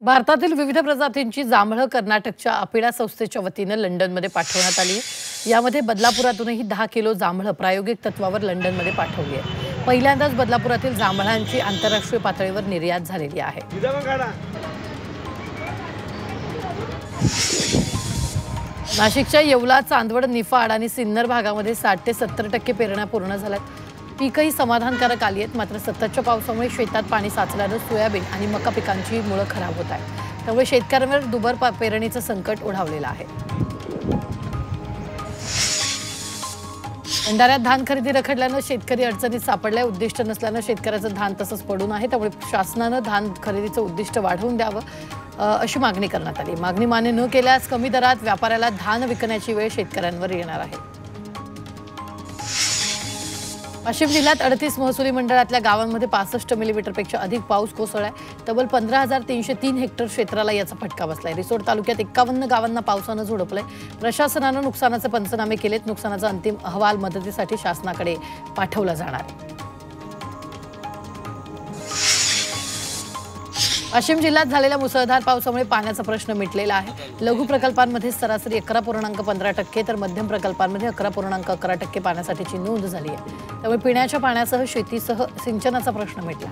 भारतातील विविध प्रजातींची जांभळं कर्नाटकच्या अपिडा संस्थेच्या वतीने लंडनमध्ये पाठवण्यात आली आहे। यामध्ये बदलापुरातूनही 10 किलो जांभळं प्रायोगिक तत्वावर लंडनमध्ये पाठवली आहे। पहिल्यांदाच बदलापुरातील जांभळांची आंतरराष्ट्रीय पातळीवर निर्यात झालेली आहे। नाशिकच्या येवला, चांदवड, निफाड आणि सिन्नर भागामध्ये 60 ते 70% पेरण्या पूर्ण झाल्यात। पीकही समाधानकारक आली आहेत, मात्र सततच्या पावसामुळे शेतात पाणी साचल्यानं सोयाबीन आणि मका पिकांची मुळं खराब होत आहेत। त्यामुळे शेतकऱ्यांवर दुबार पेरणीचं संकट ओढावलेलं आहे। भंडाऱ्यात धान खरेदी रखडल्यानं शेतकरी अडचणीत सापडलाय। उद्दिष्ट नसल्यानं शेतकऱ्याचं धान तसंच पडून आहे। त्यामुळे शासनानं धान खरेदीचं उद्दिष्ट वाढवून द्यावं अशी मागणी करण्यात आली। मागणी मान्य न केल्यास कमी दरात व्यापाऱ्याला धान विकण्याची वेळ शेतकऱ्यांवर येणार आहे। वाशिम जिल्ह्यात 38 महसुली मंडळातल्या गावांमध्ये 65 मिलीमीटरपेक्षा अधिक पाऊस कोसळलाय। तब्बल 15,303 हेक्टर क्षेत्राला याचा फटका बसलाय। रिसोड तालुक्यात 51 गावांना पावसानं झोडपलंय। प्रशासनानं नुकसानाचे पंचनामे केलेत। नुकसानाचा अंतिम अहवाल मदतीसाठी शासनाकडे पाठवला जाणार आहे। वाशिम जिल्ह्यात झालेल्या मुसळधार पावसामुळे पाण्याचा प्रश्न मिटलेला आहे। लघु प्रकल्पांमध्ये सरासरी 11.15% तर मध्यम प्रकल्पांमध्ये 11.11% पाण्यासाठीची नोंद झाली आहे। त्यामुळे पिण्याच्या पाण्यासह शेतीसह सिंचनाचा प्रश्न मिटला।